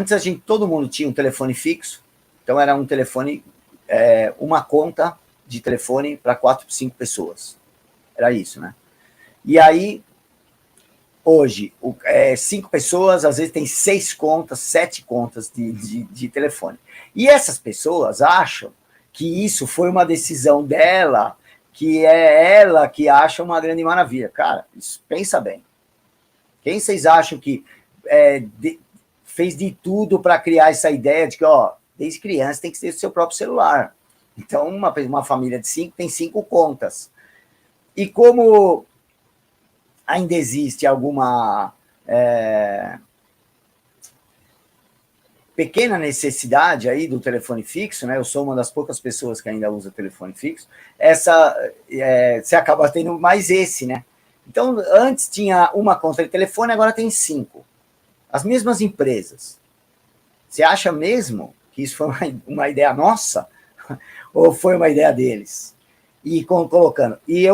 Antes todo mundo tinha um telefone fixo, então era um telefone, uma conta de telefone para 4, 5 pessoas. Era isso, né? E aí, hoje, 5 pessoas, às vezes tem 6 contas, 7 contas de telefone. E essas pessoas acham que isso foi uma decisão dela, que é ela que acha uma grande maravilha. Cara, pensa bem. Quem vocês acham que fez de tudo para criar essa ideia de que, desde criança tem que ter o seu próprio celular? Então, uma família de 5 tem 5 contas. E como ainda existe alguma pequena necessidade aí do telefone fixo, né? Eu sou uma das poucas pessoas que ainda usa telefone fixo. Você acaba tendo mais esse, né? Então, antes tinha uma conta de telefone, agora tem 5. As mesmas empresas. Você acha mesmo que isso foi uma ideia nossa? Ou foi uma ideia deles? E colocando. E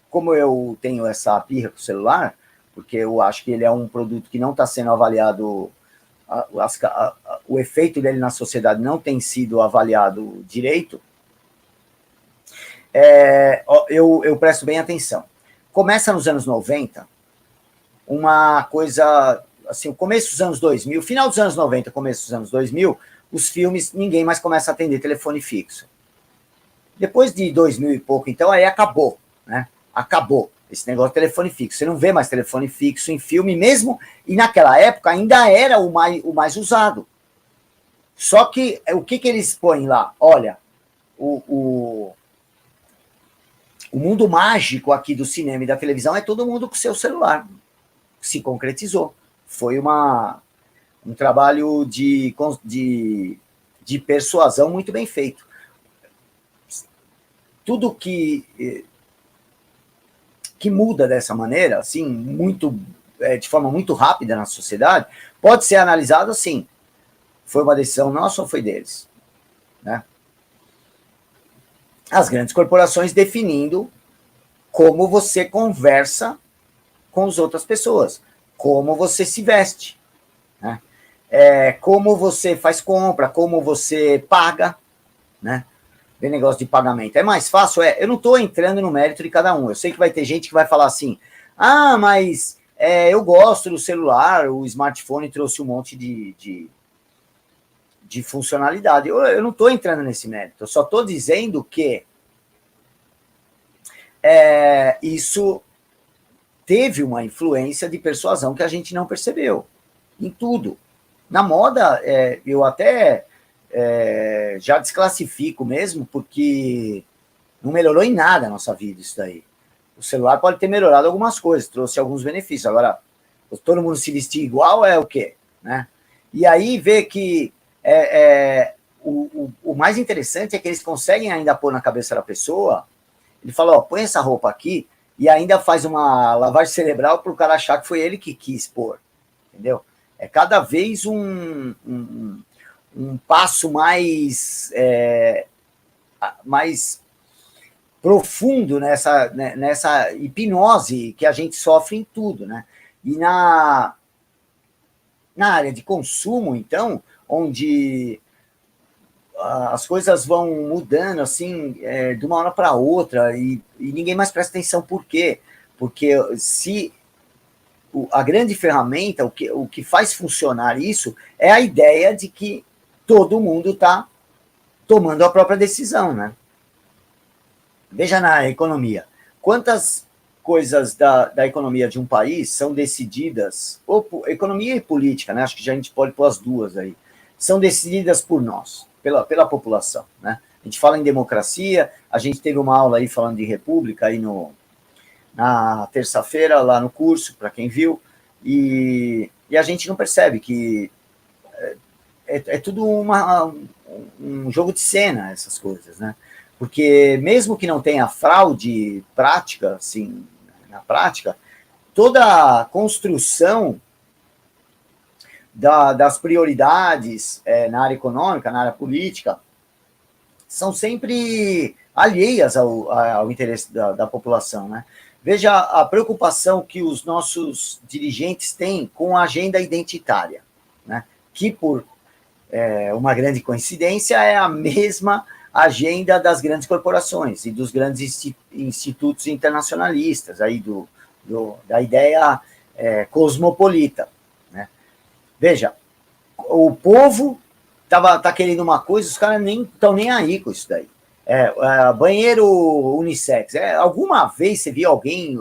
como eu tenho essa pirra com o celular, porque eu acho que ele é um produto que não está sendo avaliado, o efeito dele na sociedade não tem sido avaliado direito, eu presto bem atenção. Começa nos anos 90, uma coisa, assim, o começo dos anos 2000, final dos anos 90, começo dos anos 2000, os filmes, ninguém mais começa a atender telefone fixo. Depois de 2000 e pouco, então, aí acabou, né? Acabou esse negócio de telefone fixo. Você não vê mais telefone fixo em filme mesmo, e naquela época ainda era o mais usado. Só que, o que eles põem lá? Olha, o mundo mágico aqui do cinema e da televisão é todo mundo com seu celular. Se concretizou. Foi um trabalho de persuasão muito bem feito. Tudo que muda dessa maneira, assim, de forma muito rápida na sociedade, pode ser analisado assim. Foi uma decisão nossa ou foi deles? Né? As grandes corporações definindo como você conversa com as outras pessoas, como você se veste, né? Como você faz compra, como você paga, né? Tem negócio de pagamento. É mais fácil? Eu não estou entrando no mérito de cada um. Eu sei que vai ter gente que vai falar assim, mas eu gosto do celular, o smartphone trouxe um monte de funcionalidade. Eu não estou entrando nesse mérito. Eu só estou dizendo que isso teve uma influência de persuasão que a gente não percebeu. Em tudo. Na moda, eu até já desclassifico mesmo, porque não melhorou em nada a nossa vida isso daí. O celular pode ter melhorado algumas coisas, trouxe alguns benefícios. Agora, todo mundo se vestir igual é o quê? Né? E aí vê que o mais interessante é que eles conseguem ainda pôr na cabeça da pessoa, ele fala, põe essa roupa aqui, e ainda faz uma lavagem cerebral para o cara achar que foi ele que quis pôr. Entendeu? É cada vez um passo mais profundo nessa hipnose que a gente sofre em tudo, né? E na área de consumo, então, onde as coisas vão mudando assim, de uma hora para outra, e ninguém mais presta atenção. Por quê? Porque se a grande ferramenta, o que faz funcionar isso, é a ideia de que todo mundo está tomando a própria decisão, né? Veja na economia. Quantas coisas da economia de um país são decididas, economia e política, né? Acho que a gente pode pôr as duas aí, são decididas por nós, pela população, né? A gente fala em democracia, a gente teve uma aula aí falando de república aí na terça-feira, lá no curso, para quem viu, e a gente não percebe que é tudo um jogo de cena, essas coisas, né? Porque mesmo que não tenha fraude prática, assim, na prática, toda a construção das prioridades na área econômica, na área política, são sempre alheias ao interesse da população, né? Veja a preocupação que os nossos dirigentes têm com a agenda identitária, né? que por uma grande coincidência é a mesma agenda das grandes corporações e dos grandes institutos internacionalistas, aí da ideia cosmopolita, né? Veja, o povo tá querendo uma coisa, os caras nem estão nem aí com isso daí. Banheiro unissex. Alguma vez você viu alguém,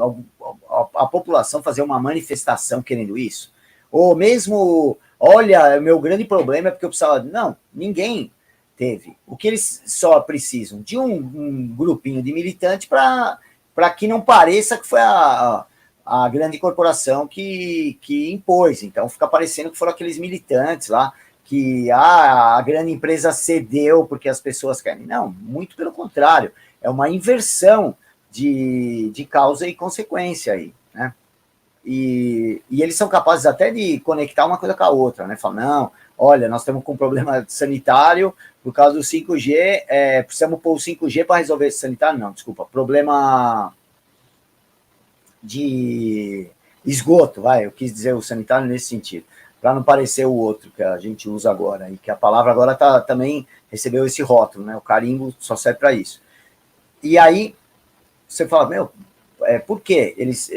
a população fazer uma manifestação querendo isso? Ou mesmo, olha, meu grande problema é porque eu precisava... Não, ninguém teve. O que eles só precisam? De um grupinho de militantes para que não pareça que foi a grande corporação que impôs. Então fica parecendo que foram aqueles militantes lá, que a grande empresa cedeu porque as pessoas querem. Não, muito pelo contrário. É uma inversão de causa e consequência aí, né? E eles são capazes até de conectar uma coisa com a outra, né? Falam, não, olha, nós estamos com um problema sanitário por causa do 5G, precisamos pôr o 5G para resolver esse sanitário? Não, desculpa, problema de esgoto, eu quis dizer o sanitário nesse sentido, para não parecer o outro que a gente usa agora, e que a palavra agora também recebeu esse rótulo, né? O carimbo só serve para isso. E aí você fala, meu, por que eles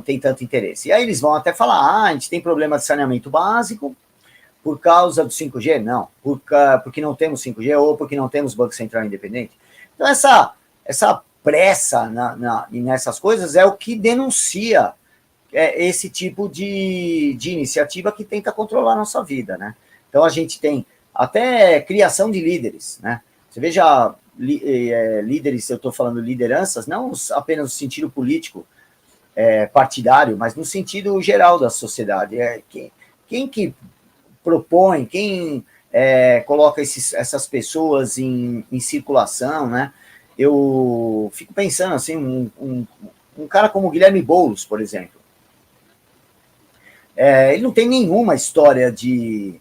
têm tanto interesse? E aí eles vão até falar, a gente tem problema de saneamento básico por causa do 5G? Não, porque não temos 5G ou porque não temos Banco Central independente. Então essa pressa nessas coisas é o que denuncia esse tipo de iniciativa que tenta controlar a nossa vida, né? Então a gente tem até criação de líderes, né? Você veja líderes, eu estou falando lideranças, não apenas no sentido político partidário, mas no sentido geral da sociedade. Quem que propõe, quem coloca essas pessoas em circulação, né? Eu fico pensando assim, um cara como Guilherme Boulos, por exemplo, ele não tem nenhuma história de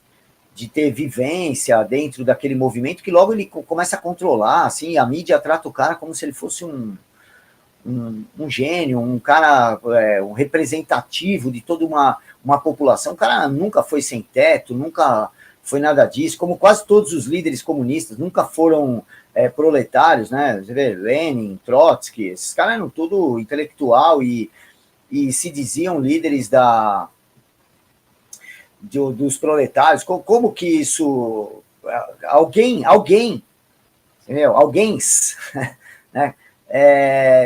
ter vivência dentro daquele movimento, que logo ele começa a controlar, assim, a mídia trata o cara como se ele fosse um gênio, um cara, um representativo de toda uma população. O cara nunca foi sem teto, nunca foi nada disso, como quase todos os líderes comunistas, nunca foram proletários, né? Você vê, Lenin, Trotsky, esses caras eram tudo intelectual e se diziam líderes dos proletários. Como que isso... Alguém, entendeu? Alguém, né?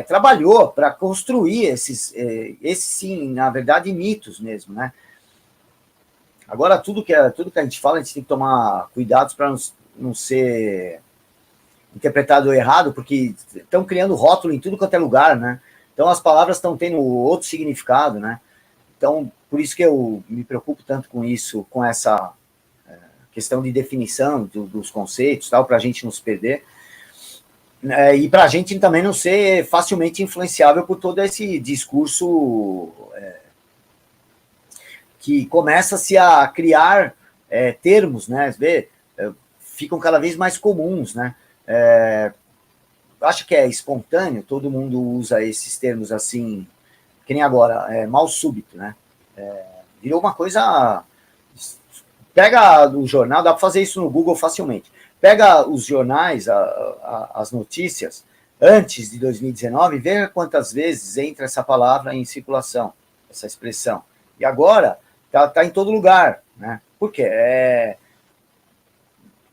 Trabalhou para construir esses sim, na verdade, mitos mesmo, né? Agora, tudo que a gente fala, a gente tem que tomar cuidados para não ser interpretado errado, porque estão criando rótulo em tudo quanto é lugar, né? Então, as palavras estão tendo outro significado, né? Então, por isso que eu me preocupo tanto com isso, com essa questão de definição dos conceitos, tal, para a gente não se perder. E para a gente também não ser facilmente influenciável por todo esse discurso que começa-se a criar termos, né? Ficam cada vez mais comuns, né? Acho que é espontâneo, todo mundo usa esses termos assim, que nem agora, mal súbito, né? Virou uma coisa... Pega o jornal, dá para fazer isso no Google facilmente. Pega os jornais, as notícias, antes de 2019, e veja quantas vezes entra essa palavra em circulação, essa expressão. E agora, tá em todo lugar, né? Por quê?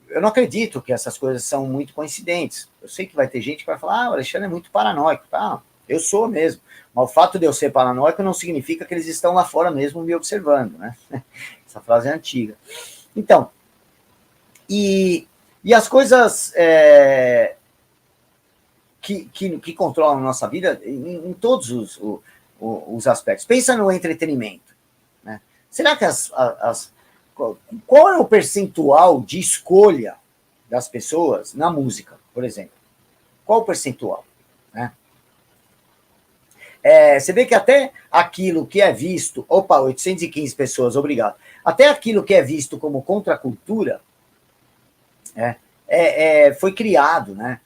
Eu não acredito que essas coisas são muito coincidentes. Eu sei que vai ter gente que vai falar, o Alexandre é muito paranoico. Tá? Eu sou mesmo. Mas o fato de eu ser paranoico não significa que eles estão lá fora mesmo me observando, né? Essa frase é antiga. Então, e as coisas que controlam a nossa vida em todos os aspectos. Pensa no entretenimento, né? Será que qual é o percentual de escolha das pessoas na música, por exemplo? Qual o percentual, né? Você vê que até aquilo que é visto... Opa, 815 pessoas, obrigado. Até aquilo que é visto como contracultura foi criado, né?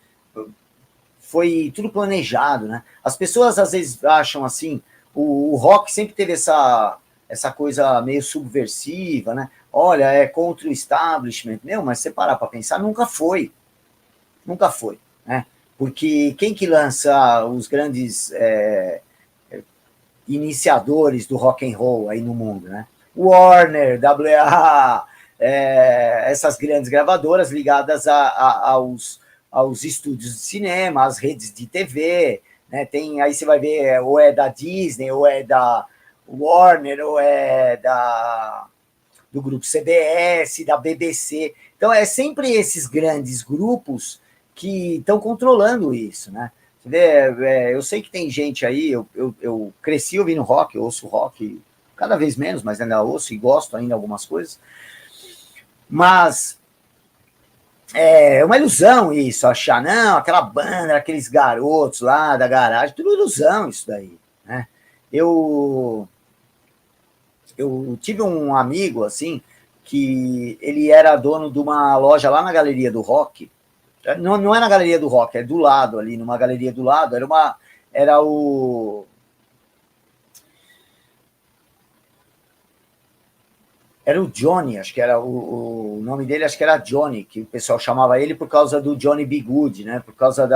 Foi tudo planejado, né? As pessoas às vezes acham assim, o rock sempre teve essa essa coisa meio subversiva, né? Olha, é contra o establishment. Meu, mas você parar para pensar, nunca foi. Nunca foi, né? Porque quem que lança os grandes iniciadores do rock and roll aí no mundo, né? Warner, WA, essas grandes gravadoras ligadas aos estúdios de cinema, às redes de TV, né? Tem, aí você vai ver, ou é da Disney, ou é da Warner, ou é do grupo CBS, da BBC. Então, é sempre esses grandes grupos que estão controlando isso, né? Você vê, eu sei que tem gente aí, eu cresci ouvindo rock, eu ouço rock cada vez menos, mas ainda ouço e gosto ainda de algumas coisas, mas é uma ilusão isso, achar, não, aquela banda, aqueles garotos lá da garagem, tudo ilusão isso daí, né? Eu tive um amigo, assim, que ele era dono de uma loja lá na Galeria do Rock. Não é na Galeria do Rock, é do lado ali, numa galeria do lado. Era o Johnny, acho que era o nome dele, acho que era Johnny, que o pessoal chamava ele por causa do Johnny B. Good, né? Por causa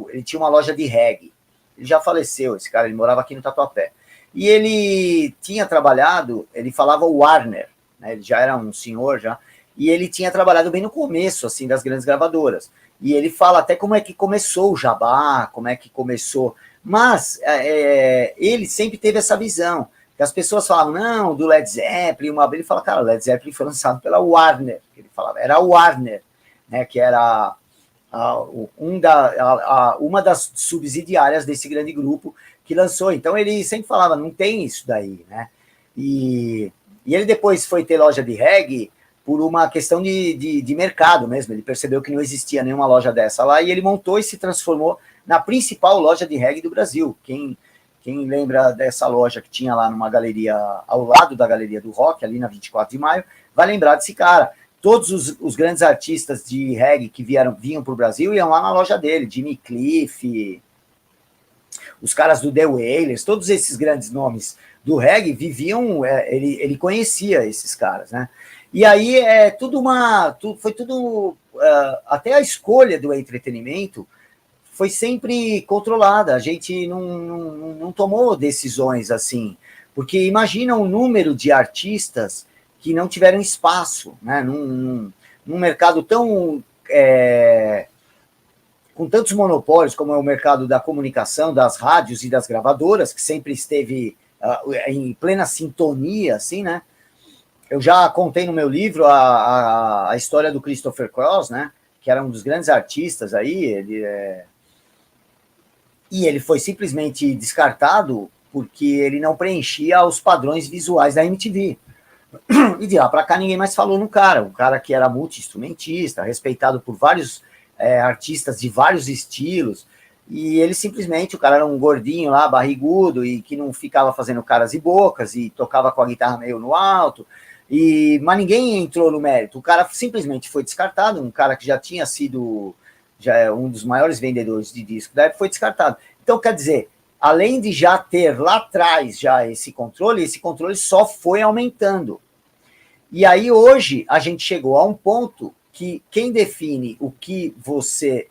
ele tinha uma loja de reggae. Ele já faleceu, esse cara, ele morava aqui no Tatuapé. E ele tinha trabalhado, ele falava Warner, né? Ele já era um senhor já, e ele tinha trabalhado bem no começo, assim, das grandes gravadoras. E ele fala até como é que começou o Jabá, como é que começou. Mas ele sempre teve essa visão. Que as pessoas falavam, não, do Led Zeppelin, uma vez ele fala, cara, o Led Zeppelin foi lançado pela Warner. Ele falava, era a Warner, né, que era uma das subsidiárias desse grande grupo que lançou. Então ele sempre falava, não tem isso daí, né? E ele depois foi ter loja de reggae por uma questão de mercado mesmo. Ele percebeu que não existia nenhuma loja dessa lá e ele montou e se transformou na principal loja de reggae do Brasil. Quem lembra dessa loja que tinha lá numa galeria, ao lado da Galeria do Rock, ali na 24 de maio, vai lembrar desse cara. Todos os grandes artistas de reggae que vinham para o Brasil iam lá na loja dele, Jimmy Cliff, os caras do The Wailers, todos esses grandes nomes do reggae viviam, ele conhecia esses caras, né? E aí foi tudo, até a escolha do entretenimento foi sempre controlada, a gente não tomou decisões assim, porque imagina o número de artistas que não tiveram espaço, né, num mercado tão com tantos monopólios como é o mercado da comunicação, das rádios e das gravadoras, que sempre esteve em plena sintonia, assim, né? Eu já contei no meu livro a história do Christopher Cross, né, que era um dos grandes artistas aí, e ele foi simplesmente descartado porque ele não preenchia os padrões visuais da MTV. E de lá para cá ninguém mais falou no cara, um cara que era multi-instrumentista, respeitado por vários artistas de vários estilos, e ele simplesmente, o cara era um gordinho lá, barrigudo, e que não ficava fazendo caras e bocas, e tocava com a guitarra meio no alto, mas ninguém entrou no mérito, o cara simplesmente foi descartado, um cara que já tinha sido um dos maiores vendedores de disco da época, foi descartado. Então, quer dizer, além de já ter lá atrás já esse controle só foi aumentando. E aí hoje a gente chegou a um ponto que quem define o que você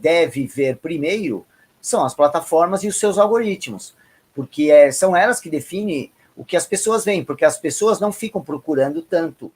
deve ver primeiro são as plataformas e os seus algoritmos, porque são elas que definem o que as pessoas veem, porque as pessoas não ficam procurando tanto